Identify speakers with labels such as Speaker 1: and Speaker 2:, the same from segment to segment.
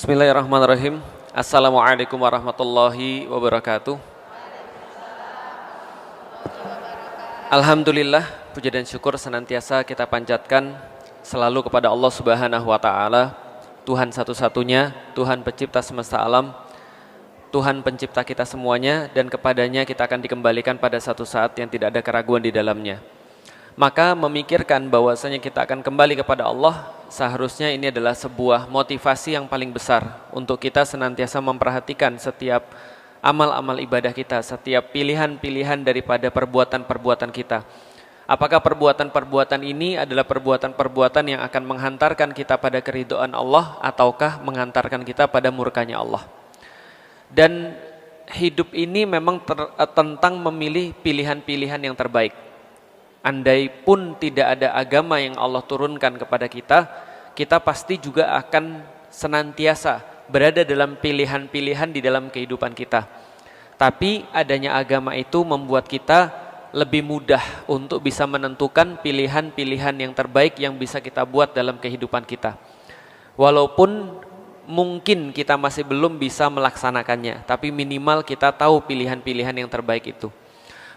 Speaker 1: Bismillahirrahmanirrahim. Assalamualaikum warahmatullahi wabarakatuh. Alhamdulillah, puja dan syukur senantiasa kita panjatkan selalu kepada Allah Subhanahu wa taala, Tuhan satu-satunya, Tuhan pencipta semesta alam, Tuhan pencipta kita semuanya, dan kepadanya kita akan dikembalikan pada satu saat yang tidak ada keraguan di dalamnya. Maka memikirkan bahwasanya kita akan kembali kepada Allah, seharusnya ini adalah sebuah motivasi yang paling besar untuk kita senantiasa memperhatikan setiap amal-amal ibadah kita, setiap pilihan-pilihan daripada perbuatan-perbuatan kita. Apakah perbuatan-perbuatan ini adalah perbuatan-perbuatan yang akan menghantarkan kita pada keridhaan Allah, ataukah menghantarkan kita pada murkanya Allah. Dan hidup ini memang tentang memilih pilihan-pilihan yang terbaik. Andai pun tidak ada agama yang Allah turunkan kepada kita, kita pasti juga akan senantiasa berada dalam pilihan-pilihan di dalam kehidupan kita. Tapi adanya agama itu membuat kita lebih mudah untuk bisa menentukan pilihan-pilihan yang terbaik yang bisa kita buat dalam kehidupan kita. Walaupun mungkin kita masih belum bisa melaksanakannya, tapi minimal kita tahu pilihan-pilihan yang terbaik itu.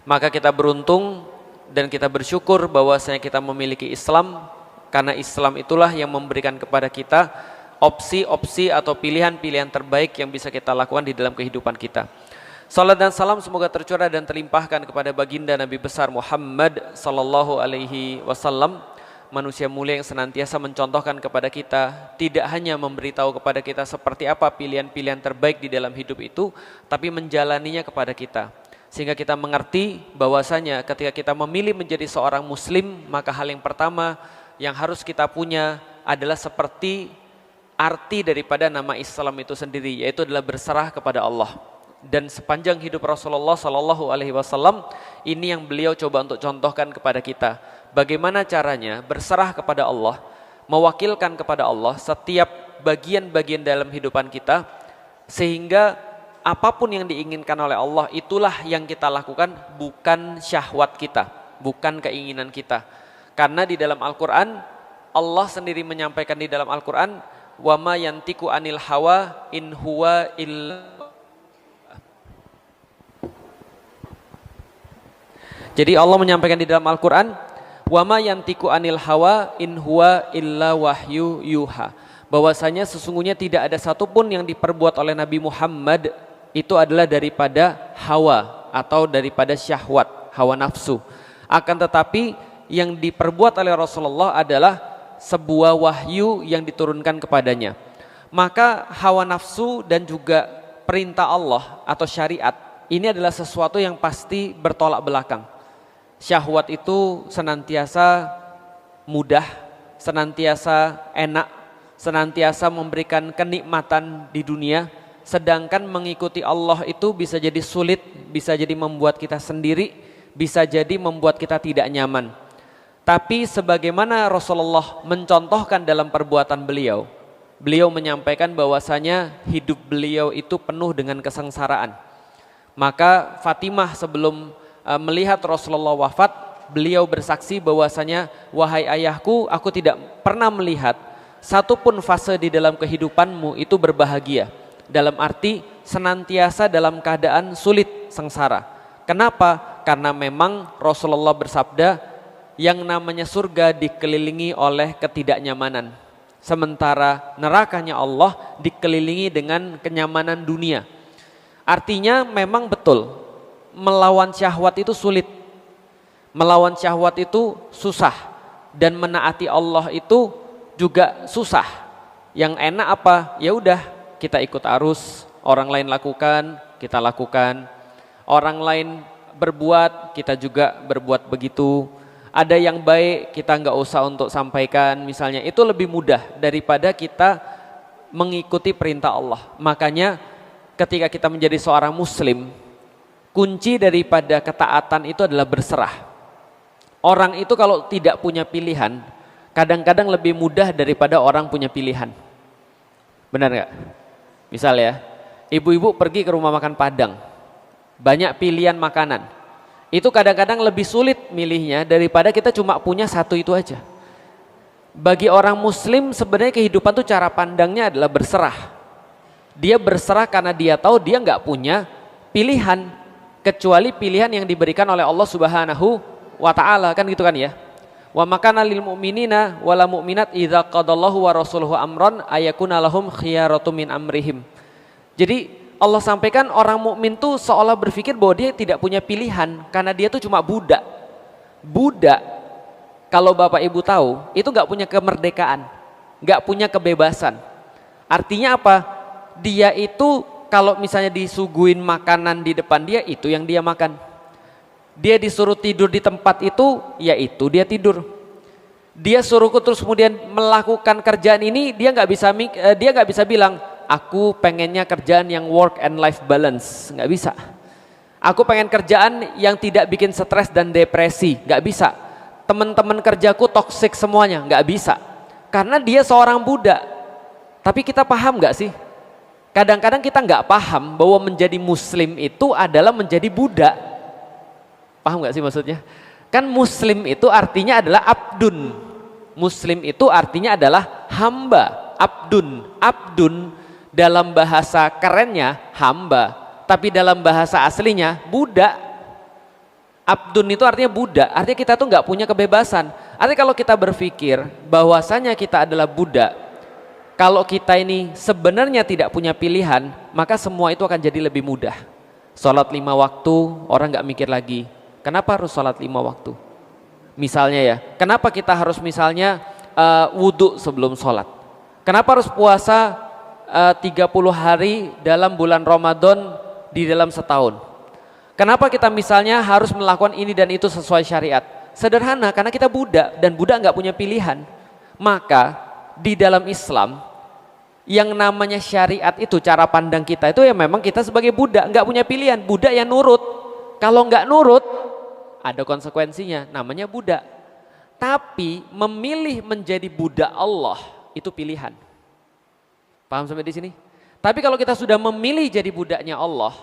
Speaker 1: Maka kita beruntung dan kita bersyukur bahwasanya kita memiliki Islam, karena Islam itulah yang memberikan kepada kita opsi-opsi atau pilihan-pilihan terbaik yang bisa kita lakukan di dalam kehidupan kita. Salat dan salam semoga tercurah dan terlimpahkan kepada baginda Nabi besar Muhammad sallallahu alaihi wasallam, manusia mulia yang senantiasa mencontohkan kepada kita, tidak hanya memberitahu kepada kita seperti apa pilihan-pilihan terbaik di dalam hidup itu, tapi menjalaninya kepada kita. Sehingga kita mengerti bahwasanya ketika kita memilih menjadi seorang muslim, maka hal yang pertama yang harus kita punya adalah seperti arti daripada nama Islam itu sendiri, yaitu adalah berserah kepada Allah. Dan sepanjang hidup Rasulullah Sallallahu Alaihi Wasallam, ini yang beliau coba untuk contohkan kepada kita. Bagaimana caranya berserah kepada Allah, mewakilkan kepada Allah setiap bagian-bagian dalam kehidupan kita, sehingga apapun yang diinginkan oleh Allah itulah yang kita lakukan, bukan syahwat kita, bukan keinginan kita. Karena di dalam Al-Quran, Allah sendiri menyampaikan di dalam Al-Quran, wa ma yantiku anil hawa in huwa illa. Jadi Allah menyampaikan di dalam Al-Quran, wa ma yantiku anil hawa in huwa illa wahyu yuha, bahwasanya sesungguhnya tidak ada satupun yang diperbuat oleh Nabi Muhammad itu adalah daripada hawa atau daripada syahwat, hawa nafsu. Akan tetapi yang diperbuat oleh Rasulullah adalah sebuah wahyu yang diturunkan kepadanya. Maka hawa nafsu dan juga perintah Allah atau syariat ini adalah sesuatu yang pasti bertolak belakang. Syahwat itu senantiasa mudah, senantiasa enak, senantiasa memberikan kenikmatan di dunia. Sedangkan mengikuti Allah itu bisa jadi sulit, bisa jadi membuat kita sendiri, bisa jadi membuat kita tidak nyaman. Tapi sebagaimana Rasulullah mencontohkan dalam perbuatan beliau, beliau menyampaikan bahwasanya hidup beliau itu penuh dengan kesengsaraan. Maka Fatimah sebelum melihat Rasulullah wafat, beliau bersaksi bahwasanya, wahai ayahku, aku tidak pernah melihat satupun fase di dalam kehidupanmu itu berbahagia. Dalam arti senantiasa dalam keadaan sulit, sengsara. Kenapa? Karena memang Rasulullah bersabda, yang namanya surga dikelilingi oleh ketidaknyamanan, sementara nerakanya Allah dikelilingi dengan kenyamanan dunia. Artinya memang betul, melawan syahwat itu sulit, melawan syahwat itu susah, dan menaati Allah itu juga susah. Yang enak apa? Ya udah, kita ikut arus, orang lain lakukan, kita lakukan. Orang lain berbuat, kita juga berbuat begitu. Ada yang baik, kita nggak usah untuk sampaikan misalnya. Itu lebih mudah daripada kita mengikuti perintah Allah. Makanya ketika kita menjadi seorang muslim, kunci daripada ketaatan itu adalah berserah. Orang itu kalau tidak punya pilihan, kadang-kadang lebih mudah daripada orang punya pilihan. Benar nggak? Misal ya, ibu-ibu pergi ke rumah makan Padang, banyak pilihan makanan. Itu kadang-kadang lebih sulit milihnya daripada kita cuma punya satu itu aja. Bagi orang muslim sebenarnya kehidupan tuh cara pandangnya adalah berserah. Dia berserah karena dia tahu dia nggak punya pilihan kecuali pilihan yang diberikan oleh Allah Subhanahu wa taala, kan gitu kan ya. Wa makana lil mu'minina wala mu'minat idza qadallahu wa rasuluhu amran ayakuna lahum khiyaratu min amrihim. Jadi Allah sampaikan orang mukmin tuh seolah berpikir bahwa dia tidak punya pilihan karena dia tuh cuma budak. Budak, kalau Bapak Ibu tahu, itu nggak punya kemerdekaan, nggak punya kebebasan. Artinya apa? Dia itu kalau misalnya disuguhin makanan di depan dia, itu yang dia makan. Dia disuruh tidur di tempat itu, ya itu dia tidur. Dia suruh terus kemudian melakukan kerjaan ini, dia nggak bisa bilang aku pengennya kerjaan yang work and life balance, nggak bisa. Aku pengen kerjaan yang tidak bikin stres dan depresi, nggak bisa. Teman-teman kerjaku toksik semuanya, nggak bisa. Karena dia seorang budak. Tapi kita paham nggak sih? Kadang-kadang kita nggak paham bahwa menjadi muslim itu adalah menjadi budak. Paham nggak sih maksudnya? Kan muslim itu artinya adalah abdun. Muslim itu artinya adalah hamba. Abdun. Abdun dalam bahasa kerennya hamba. Tapi dalam bahasa aslinya budak. Abdun itu artinya budak. Artinya kita tuh nggak punya kebebasan. Artinya kalau kita berpikir bahwasanya kita adalah budak, kalau kita ini sebenarnya tidak punya pilihan, maka semua itu akan jadi lebih mudah. Sholat 5 waktu, orang nggak mikir lagi, kenapa harus sholat 5 waktu? Misalnya ya, kenapa kita harus misalnya wudhu sebelum sholat? Kenapa harus puasa 30 hari dalam bulan Ramadan di dalam setahun? Kenapa kita misalnya harus melakukan ini dan itu sesuai syariat? Sederhana, karena kita budak dan budak nggak punya pilihan. Maka di dalam Islam yang namanya syariat itu cara pandang kita itu ya memang kita sebagai budak nggak punya pilihan, budak yang nurut. Kalau nggak nurut ada konsekuensinya, namanya budak. Tapi memilih menjadi budak Allah itu pilihan. Paham sampai di sini? Tapi kalau kita sudah memilih jadi budaknya Allah,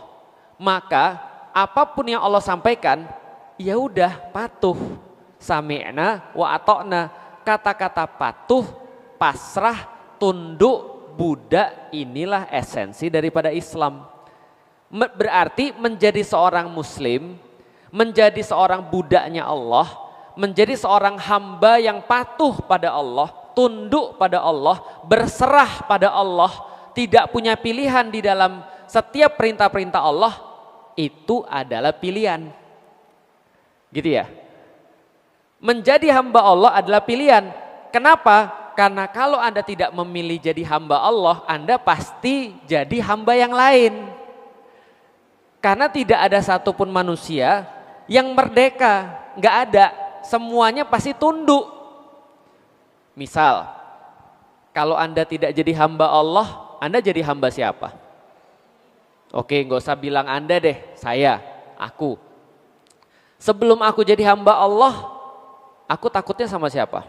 Speaker 1: maka apapun yang Allah sampaikan ya udah patuh. Sami'na wa ata'na. Kata-kata patuh, pasrah, tunduk, budak, inilah esensi daripada Islam. Berarti menjadi seorang muslim, menjadi seorang budaknya Allah, menjadi seorang hamba yang patuh pada Allah, tunduk pada Allah, berserah pada Allah, tidak punya pilihan di dalam setiap perintah-perintah Allah, itu adalah pilihan. Gitu ya. Menjadi hamba Allah adalah pilihan. Kenapa? Karena kalau Anda tidak memilih jadi hamba Allah, Anda pasti jadi hamba yang lain. Karena tidak ada satupun manusia yang merdeka, nggak ada. Semuanya pasti tunduk. Misal, kalau Anda tidak jadi hamba Allah, Anda jadi hamba siapa? Oke, nggak usah bilang Anda deh, saya, aku. Sebelum aku jadi hamba Allah, aku takutnya sama siapa?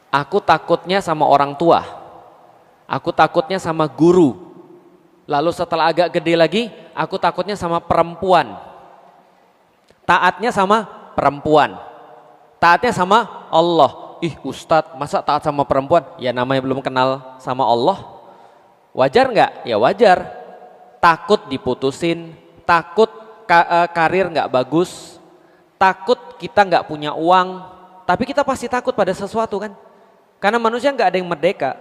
Speaker 1: Aku takutnya sama orang tua. Aku takutnya sama guru. Lalu setelah agak gede lagi, aku takutnya sama perempuan. Taatnya sama perempuan. Taatnya sama Allah. Ih Ustadz, masa taat sama perempuan? Ya namanya belum kenal sama Allah. Wajar nggak? Ya wajar. Takut diputusin, takut karir nggak bagus, takut kita nggak punya uang. Tapi kita pasti takut pada sesuatu kan? Karena manusia nggak ada yang merdeka.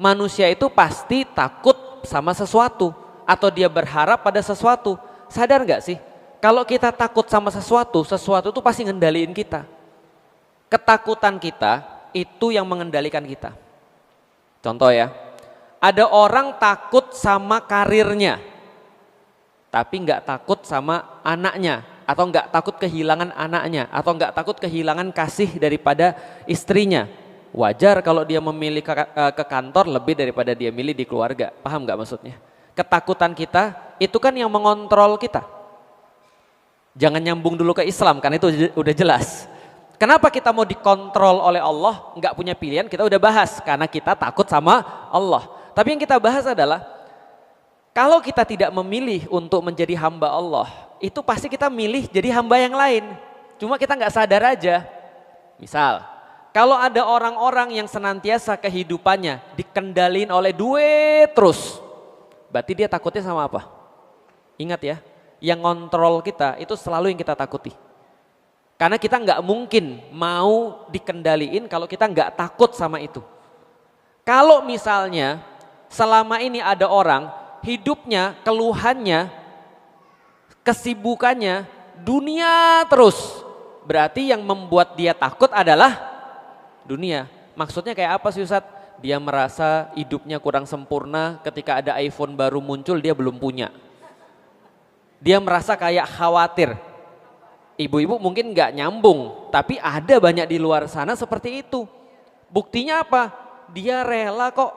Speaker 1: Manusia itu pasti takut sama sesuatu atau dia berharap pada sesuatu. Sadar nggak sih? Kalau kita takut sama sesuatu, sesuatu itu pasti ngendaliin kita. Ketakutan kita itu yang mengendalikan kita. Contoh ya, ada orang takut sama karirnya, tapi nggak takut sama anaknya, atau nggak takut kehilangan anaknya, atau nggak takut kehilangan kasih daripada istrinya. Wajar kalau dia memilih ke kantor lebih daripada dia milih di keluarga. Paham nggak maksudnya? Ketakutan kita itu kan yang mengontrol kita. Jangan nyambung dulu ke Islam, karena itu udah jelas. Kenapa kita mau dikontrol oleh Allah? Nggak punya pilihan, kita udah bahas. Karena kita takut sama Allah. Tapi yang kita bahas adalah, kalau kita tidak memilih untuk menjadi hamba Allah, itu pasti kita milih jadi hamba yang lain. Cuma kita nggak sadar aja. Misal, Kalau ada orang-orang yang senantiasa kehidupannya dikendalin oleh duit terus, berarti dia takutnya sama apa? Ingat ya, yang ngontrol kita itu selalu yang kita takuti. Karena kita nggak mungkin mau dikendaliin kalau kita nggak takut sama itu. Kalau misalnya selama ini ada orang hidupnya, keluhannya, kesibukannya dunia terus, berarti yang membuat dia takut adalah dunia. Maksudnya kayak apa sih Ustadz? Dia merasa hidupnya kurang sempurna ketika ada iPhone baru muncul dia belum punya. Dia merasa kayak khawatir. Ibu-ibu mungkin nggak nyambung, tapi ada banyak di luar sana seperti itu. Buktinya apa? Dia rela kok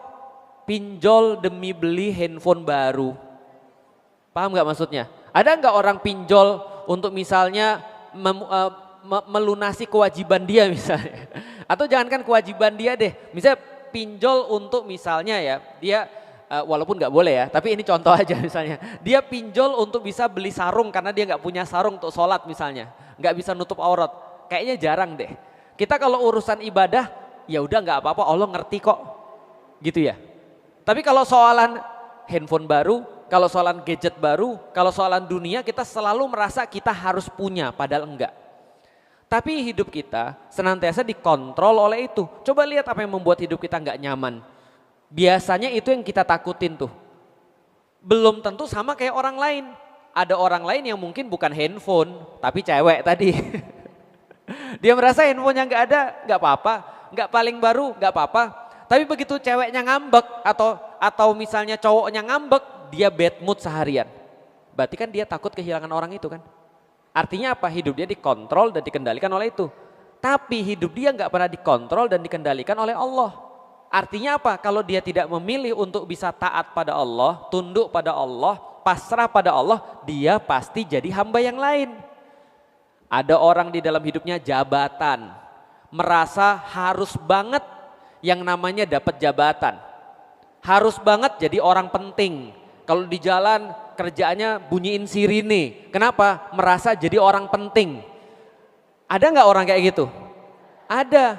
Speaker 1: pinjol demi beli handphone baru. Paham nggak maksudnya? Ada nggak orang pinjol untuk misalnya melunasi kewajiban dia misalnya? Atau jangankan kewajiban dia deh, misalnya pinjol untuk misalnya ya, dia walaupun nggak boleh ya, tapi ini contoh aja misalnya. Dia pinjol untuk bisa beli sarung karena dia nggak punya sarung untuk sholat misalnya, nggak bisa nutup aurat. Kayaknya jarang deh. Kita kalau urusan ibadah, ya udah nggak apa-apa, Allah ngerti kok, gitu ya. Tapi kalau soalan handphone baru, kalau soalan gadget baru, kalau soalan dunia, kita selalu merasa kita harus punya, padahal enggak. Tapi hidup kita senantiasa dikontrol oleh itu. Coba lihat apa yang membuat hidup kita nggak nyaman. Biasanya itu yang kita takutin tuh. Belum tentu sama kayak orang lain. Ada orang lain yang mungkin bukan handphone, tapi cewek tadi. Dia merasa handphonenya nggak ada, nggak apa-apa. Nggak paling baru, nggak apa-apa. Tapi begitu ceweknya ngambek atau misalnya cowoknya ngambek, dia bad mood seharian. Berarti kan dia takut kehilangan orang itu kan. Artinya apa? Hidup dia dikontrol dan dikendalikan oleh itu. Tapi hidup dia nggak pernah dikontrol dan dikendalikan oleh Allah. Artinya apa? Kalau dia tidak memilih untuk bisa taat pada Allah, tunduk pada Allah, pasrah pada Allah, dia pasti jadi hamba yang lain. Ada orang di dalam hidupnya jabatan, merasa harus banget yang namanya dapat jabatan. Harus banget jadi orang penting. Kalau di jalan kerjaannya bunyiin sirine. Kenapa? Merasa jadi orang penting. Ada nggak orang kayak gitu? Ada.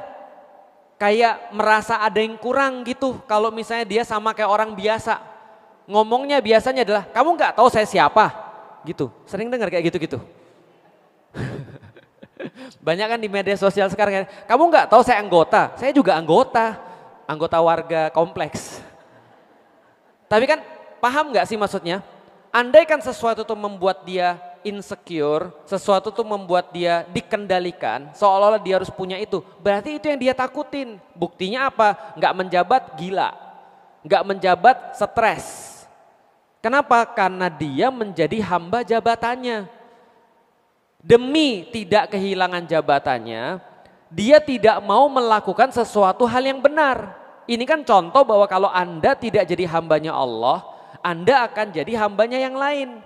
Speaker 1: Kayak merasa ada yang kurang gitu. Kalau misalnya dia sama kayak orang biasa. Ngomongnya biasanya adalah, kamu nggak tahu saya siapa? Gitu. Sering dengar kayak gitu-gitu. Banyak kan di media sosial sekarang. Kamu nggak tahu saya anggota? Saya juga anggota. Anggota warga kompleks. Tapi kan paham nggak sih maksudnya? Andai kan sesuatu itu membuat dia insecure, sesuatu itu membuat dia dikendalikan, seolah-olah dia harus punya itu, berarti itu yang dia takutin. Buktinya apa? Nggak menjabat gila, nggak menjabat stres. Kenapa? Karena dia menjadi hamba jabatannya. Demi tidak kehilangan jabatannya, dia tidak mau melakukan sesuatu hal yang benar. Ini kan contoh bahwa kalau Anda tidak jadi hambanya Allah, Anda akan jadi hambanya yang lain.